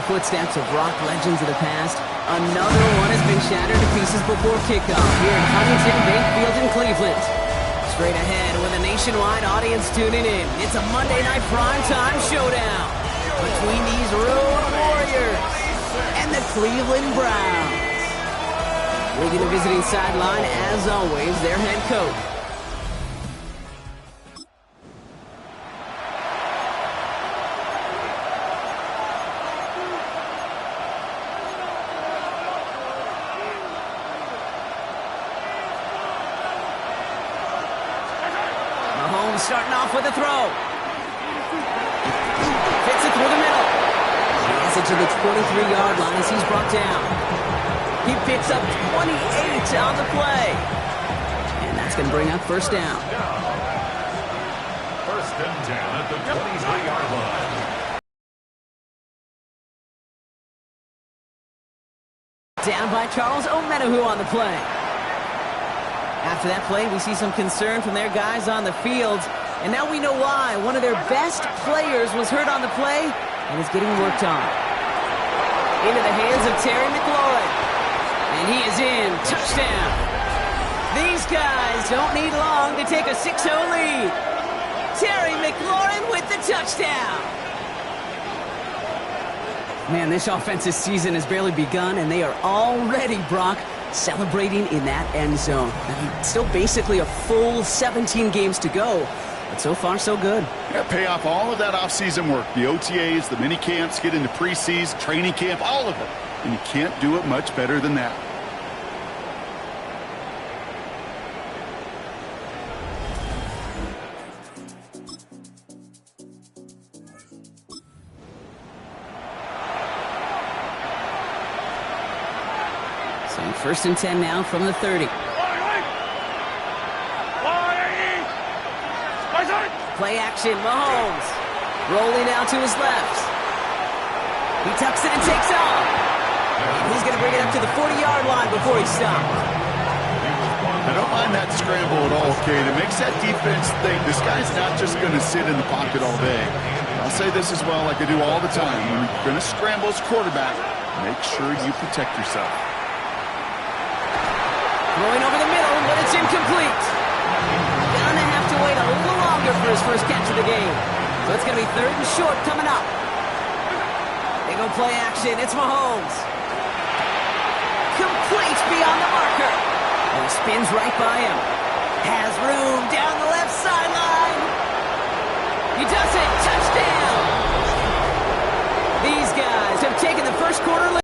the footsteps of rock legends of the past, another one has been shattered to pieces before kickoff here at Huntington Bank Field in Cleveland. Straight ahead with a nationwide audience tuning in, it's a Monday night primetime showdown between these Road Warriors and the Cleveland Browns. Leading the visiting sideline, as always, their head coach. Starting off with a throw. Fits it through the middle. He has it to the 23-yard line as he's brought down. He picks up 28 on the play. And that's going to bring up first down. First and 10 at the 23-yard line. Down by Charles Omenihu on the play. After that play, we see some concern from their guys on the field. And now we know why. One of their best players was hurt on the play and is getting worked on. Into the hands of Terry McLaurin. And he is in. Touchdown. These guys don't need long to take a 6-0 lead. Terry McLaurin with the touchdown. Man, this offensive season has barely begun, and they are already, Brock, celebrating in that end zone. I mean, still basically a full 17 games to go, but so far so good. Yeah, pay off all of that off-season work. The OTAs, the mini camps, get into preseason, training camp, all of it. And you can't do it much better than that. First and 10 now from the 30. Play action, Mahomes. Rolling out to his left. He tucks it and takes off. And he's going to bring it up to the 40-yard line before he stops. I don't mind that scramble at all, Kate. It makes that defense think this guy's not just going to sit in the pocket all day. I'll say this as well, like I do all the time. When you're going to scramble as quarterback, make sure you protect yourself. Throwing over the middle, but it's incomplete. Gonna have to wait a little longer for his first catch of the game. So it's gonna be third and short coming up. They go play action. It's Mahomes. Complete beyond the marker. And he spins right by him. Has room down the left sideline. He does it. Touchdown. These guys have taken the first quarter lead.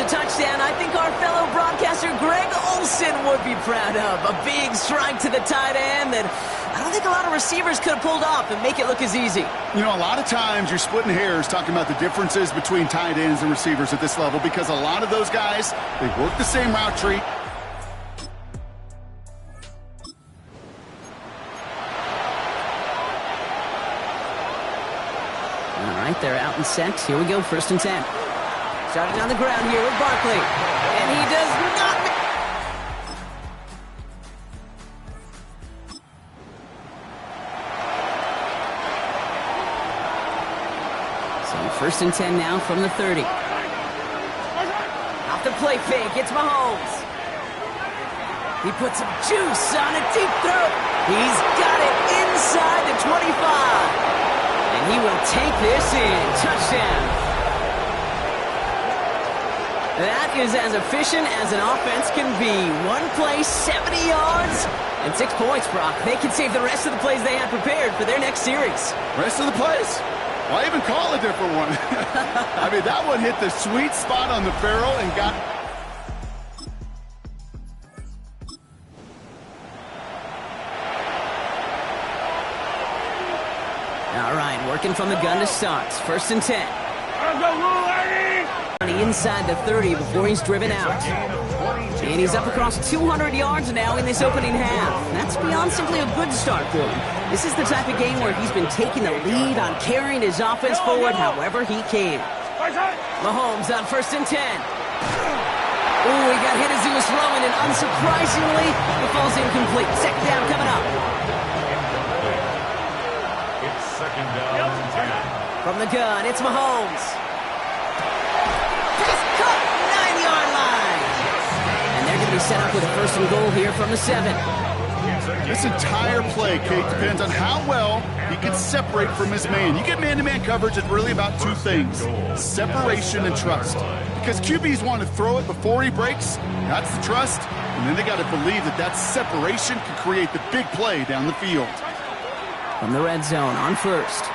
Touchdown, I think our fellow broadcaster Greg Olsen would be proud of. A big strike to the tight end that I don't think a lot of receivers could have pulled off and make it look as easy. You know, a lot of times you're splitting hairs talking about the differences between tight ends and receivers at this level because a lot of those guys, they work the same route tree. All right, they're out and set. Here we go, first and 10. Starting on the ground here with Barkley. And he does not... So first and 10 now from the 30. Off the play fake, it's Mahomes. He puts some juice on a deep throw. He's got it inside the 25. And he will take this in. Touchdown. That is as efficient as an offense can be. One play, 70 yards, and 6 points, Brock. They can save the rest of the plays they have prepared for their next series. Rest of the plays? Why even call a different one? I mean, that one hit the sweet spot on the barrel and got... All right, working from the gun to start. First and 10. Inside the 30 before he's driven out. And he's up across 200 yards now in this opening half. That's beyond simply a good start for him. This is the type of game where he's been taking the lead on carrying his offense forward however he can. Mahomes on first and 10. Ooh, he got hit as he was throwing, and unsurprisingly, it falls incomplete. Second down coming up. It's second From the gun, it's Mahomes. Pass caught, 9-yard line. And they're going to be set up with a 1st and goal here from the 7. This entire play, Kate, depends on how well he can separate from his man. You get man-to-man coverage, it's really about 2 things, separation and trust. Because QBs want to throw it before he breaks, that's the trust, and then they got to believe that that separation can create the big play down the field. From the red zone on 1st.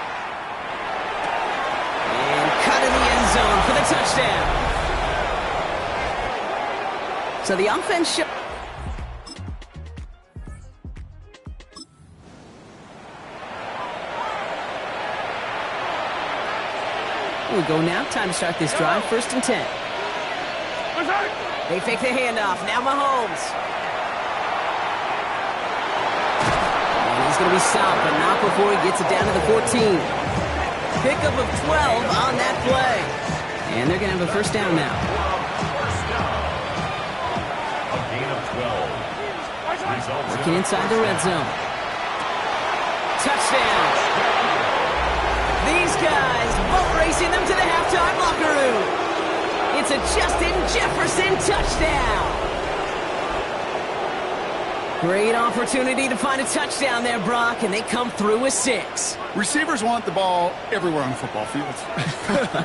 And cut in the end zone for the touchdown. So the offense we go now. Time to start this drive. 1st and 10. They fake the handoff. Now Mahomes. And he's going to be stopped, but not before he gets it down to the 14. Pickup of 12 on that play. And they're going to have a 1st down now. A gain of 12. Working inside the red zone. Touchdown. These guys both racing them to the halftime locker room. It's a Justin Jefferson touchdown. Great opportunity to find a touchdown there, Brock, and they come through with 6. Receivers want the ball everywhere on the football field.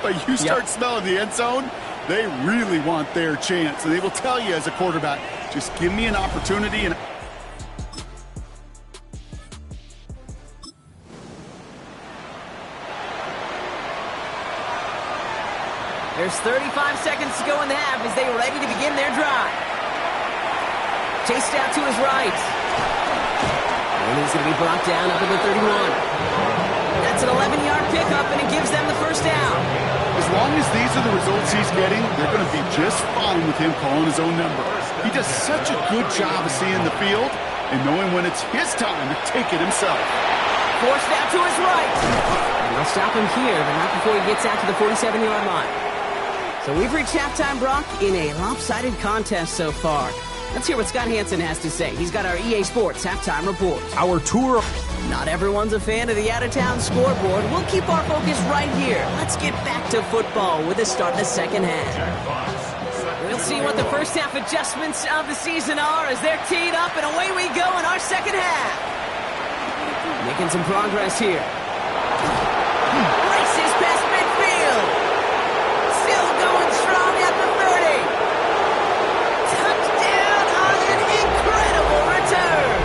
But you start smelling the end zone, they really want their chance. And they will tell you as a quarterback, just give me an opportunity. And there's 35 seconds to go in the half as they are ready to begin their drive. Chased out to his right. And he's going to be brought down up at the 31. That's an 11-yard pickup, and it gives them the 1st down. as long as these are the results he's getting, they're going to be just fine with him calling his own number. He does such a good job of seeing the field and knowing when it's his time to take it himself. Forced out to his right. And they'll stop him here, but not before he gets out to the 47-yard line. So we've reached halftime, Brock, in a lopsided contest so far. Let's hear what Scott Hansen has to say. He's got our EA Sports halftime report. Our tour. Not everyone's a fan of the out-of-town scoreboard. We'll keep our focus right here. Let's get back to football with the start of the second half. We'll see what the first half adjustments of the season are as they're teed up, and away we go in our second half. Making some progress here. Races past midfield. Still going strong at the 30. Touchdown on an incredible return.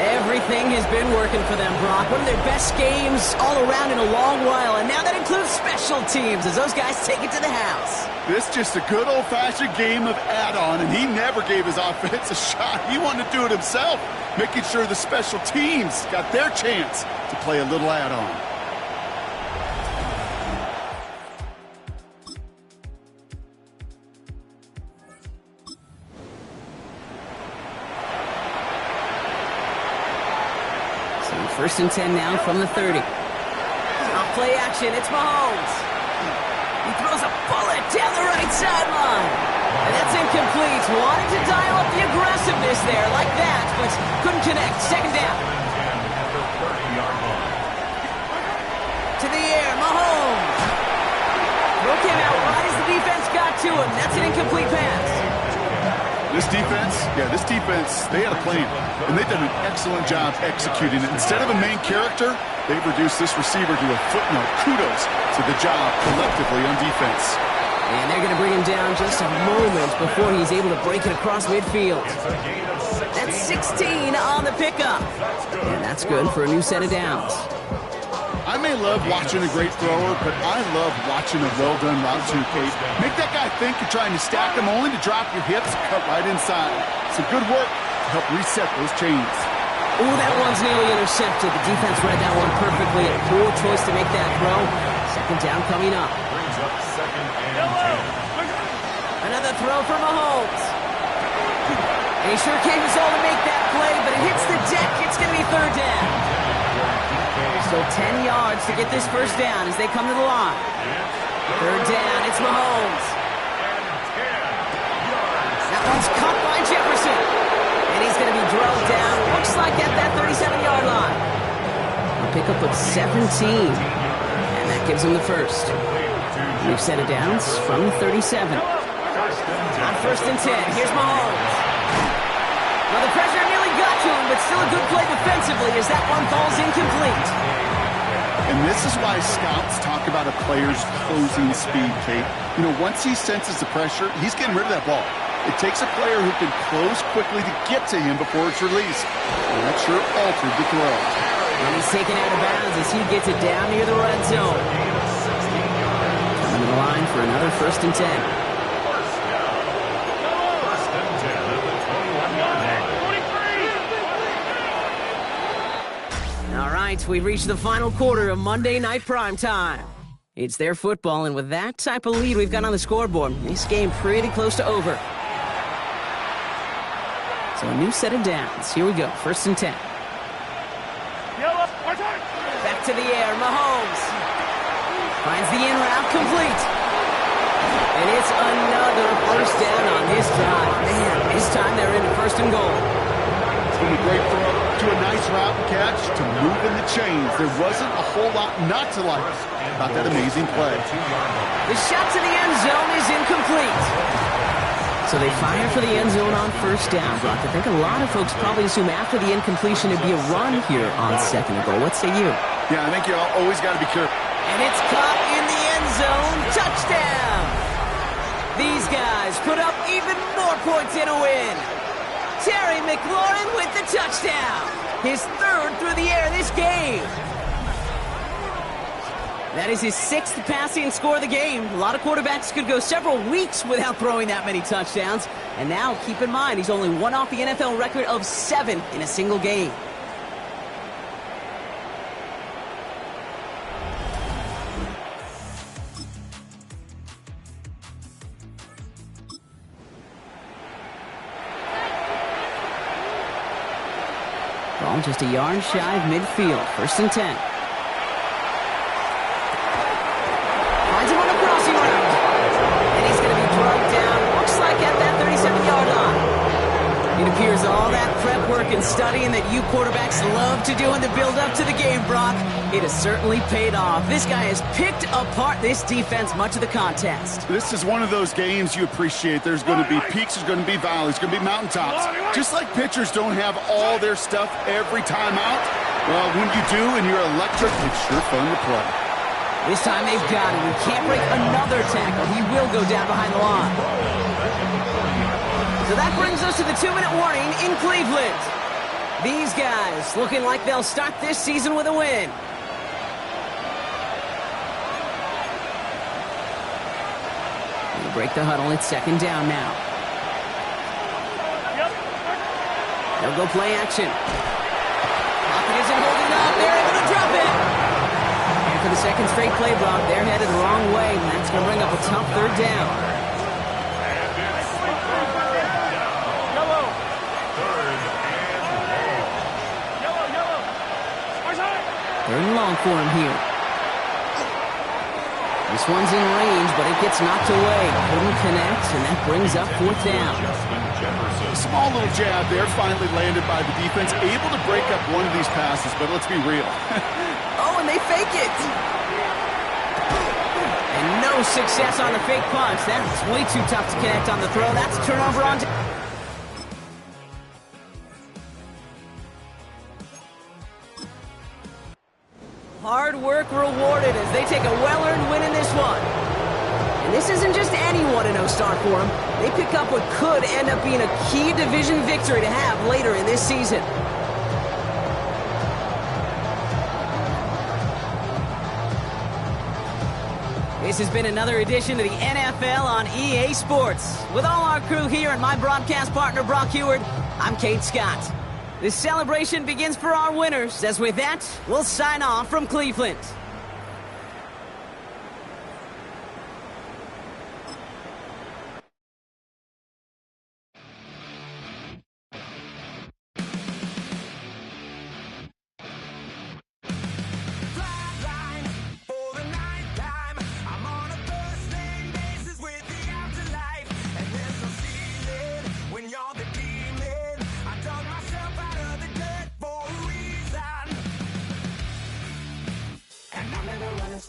Everything has been working for them, Brock. One of their best games all around in a long while, and now that includes special teams as those guys take it to the house. This just a good old-fashioned game of add-on, and he never gave his offense a shot. He wanted to do it himself, making sure the special teams got their chance to play a little add-on. So 1st and 10 now from the 30. Off play action, it's Mahomes. He throws a bullet down the right sideline. And that's incomplete. Wanted to dial up the aggressiveness there like that, but couldn't connect. Second down. To the air, Mahomes. Throw came out right as the defense got to him. That's an incomplete pass. This defense, they had a plan, and they've done an excellent job executing it. Instead of a main character, they've reduced this receiver to a footnote. Kudos to the job collectively on defense. And they're going to bring him down just a moment before he's able to break it across midfield. That's 16 on the pickup. And that's good for a new set of downs. I may love watching a great thrower, but I love watching a well-done route too, Kate. Make that guy think you're trying to stack him only to drop your hips and cut right inside. Some good work to help reset those chains. Ooh, that one's nearly intercepted. The defense read that one perfectly. A poor choice to make that throw. Second down coming up. Brings up 2nd and 10. Another throw for Mahomes. And he sure came his all to make that play, but it hits the deck. It's going to be 3rd down. So 10 yards to get this 1st down as they come to the line. 3rd down, it's Mahomes. That one's caught by Jefferson. And he's going to be drilled down, looks like at that 37-yard line. They'll pick up with 17. And that gives them the first. New set of downs from the 37. On first and 10, here's Mahomes. Well, the pressure nearly got to him, but still a good play defensively as that one falls incomplete. And this is why scouts talk about a player's closing speed, Kate. You know, once he senses the pressure, he's getting rid of that ball. It takes a player who can close quickly to get to him before it's released. And that sure altered the throw. And he's taken out of bounds as he gets it down near the red zone. Coming to the line for another first and 10. All right, we've reached the final quarter of Monday Night Primetime. It's their football, and with that type of lead we've got on the scoreboard, this game pretty close to over. So a new set of downs. Here we go, first and 10. Back to the air, Mahomes. Finds the in route complete. And it's another first down on this drive. Man, this time they're into first and goal. From a great throw to a nice route and catch to moving the chains. There wasn't a whole lot not to like about that amazing play. The shot to the end zone is incomplete. So they fire for the end zone on first down, Brock. I think a lot of folks probably assume after the incompletion it'd be a run here on second and goal. What say you? Yeah, I think you always got to be careful. And it's caught in the end zone. Touchdown! These guys put up even more points in a win. Terry McLaurin with the touchdown. His third through the air this game. That is his sixth passing score of the game. A lot of quarterbacks could go several weeks without throwing that many touchdowns. And now, keep in mind, he's only one off the NFL record of 7 in a single game. Ball just a yard shy of midfield. First and 10. Finds him on a crossing route. And he's going to be brought down, looks like at that 37-yard line. It appears all that prep work and studying that you quarterbacks love to do in the build-up to the game, Brock, it has certainly paid off. This guy has picked apart this defense much of the contest. This is one of those games you appreciate. There's going to be peaks, there's going to be valleys, there's going to be mountaintops. Just like pitchers don't have all their stuff every time out, well, when you do and you're electric, it's sure fun to play. This time they've got him. He can't break another tackle. He will go down behind the line. So that brings us to the 2-minute warning in Cleveland. These guys looking like they'll start this season with a win. We'll break the huddle. It's second down now. They'll go play action. Pocket isn't holding up. They're able to drop it. And for the second straight play, Brock, they're headed the wrong way, and that's going to bring up a tough third down. Third and long for him here. This one's in range, but it gets knocked away. Couldn't connect, and that brings up fourth down. A small little jab there, finally landed by the defense. Able to break up one of these passes, but let's be real. Oh, and they fake it. And no success on the fake punch. That's way too tough to connect on the throw. That's a turnover on... Hard work rewarded as they take a well-earned win in this one. And this isn't just any 1-0 start for them. They pick up what could end up being a key division victory to have later in this season. This has been another edition of the NFL on EA Sports. With all our crew here and my broadcast partner, Brock Heward, I'm Kate Scott. This celebration begins for our winners, as with that, we'll sign off from Cleveland.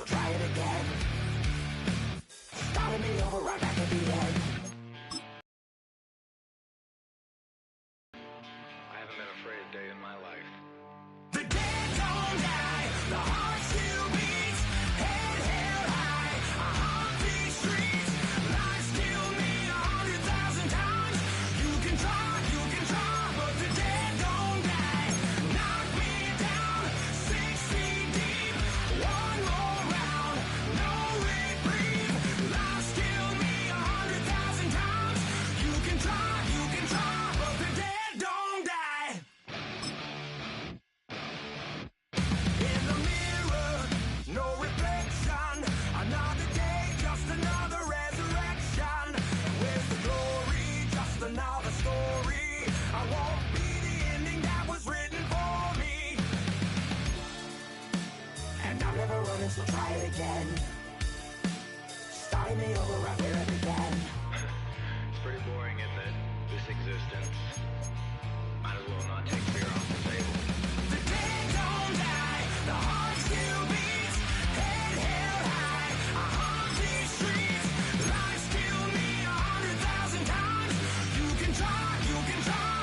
so try it again. Starting me over right back at the end. I haven't been afraid a day in my life. The dead don't die, the heart still beats, head held high, I haunt these streets, lies kill me 100,000 times. You can try, but the dead don't die. Knock me down 6 feet deep, one more round, no reprieve. Lies kill me 100,000 times. You can try, but the dead don't die. In the mirror, no reflection. Another day, just another resurrection. Where's the glory? Just another story. I won't be the ending that was written for me. And I'm never running, so try it again. Starting me over right where it began. It's pretty boring, isn't it? This existence. Might as well not take fear off the table. The dead don't die, the heart still beats, head held high, I haunt these streets, lies kill me 100,000 times. You can try,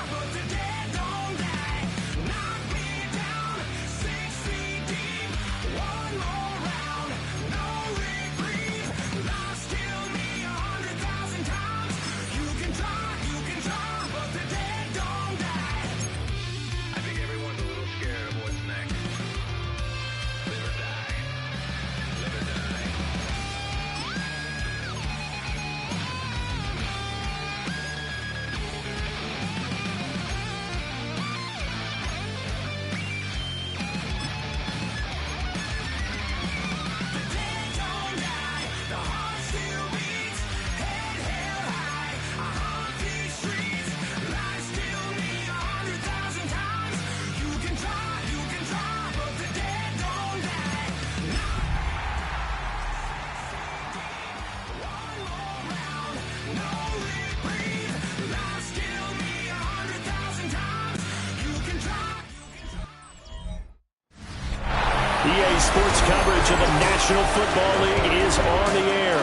but the dead don't die. Knock me down 6 feet deep, one more round, no reprieve. Lies kill me 100,000 times. You can try, but the dead don't die. I think everyone's a little scared of what's next. Live or die. Live or die. The dead don't die, the heart still beats, head held high, I haunt these streets, lies kill me 100,000 times. You can try, but the dead don't die. One more round, no reprieve, lies kill me 100,000 times. You can try. EA Sports coverage of the National Football League is on the air.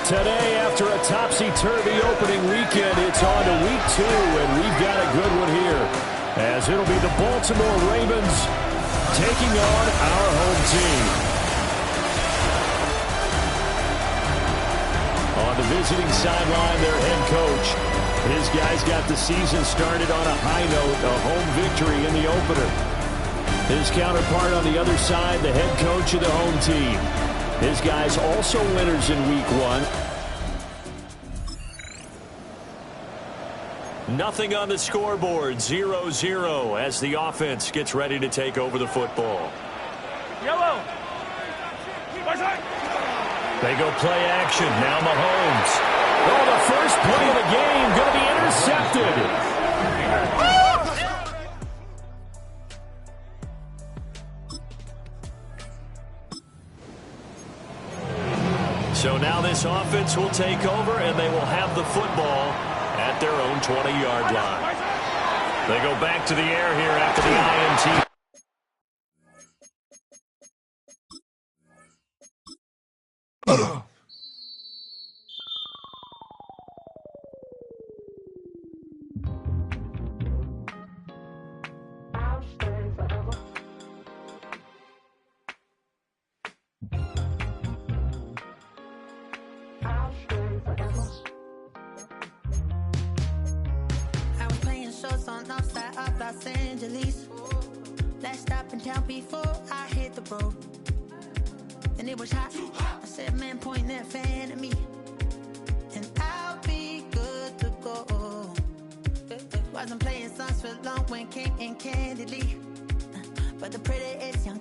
Today, after a topsy-turvy opening weekend, it's on to week 2, and we've got a good one here, as it'll be the Baltimore Ravens taking on our home team. On the visiting sideline, their head coach. His guys got the season started on a high note, a home victory in the opener. His counterpart on the other side, the head coach of the home team. His guys also winners in week 1. Nothing on the scoreboard, 0-0 as the offense gets ready to take over the football. Yellow. They go play action. Now Mahomes. Oh, the first play of the game going to be intercepted. So now this offense will take over, and they will have the football at their own 20-yard line. They go back to the air here after the INT. Los Angeles. Last stop in town before I hit the road. And it was hot. I said, man, point that fan at me. And I'll be good to go. Wasn't playing songs for long when came in candidly. But the prettiest young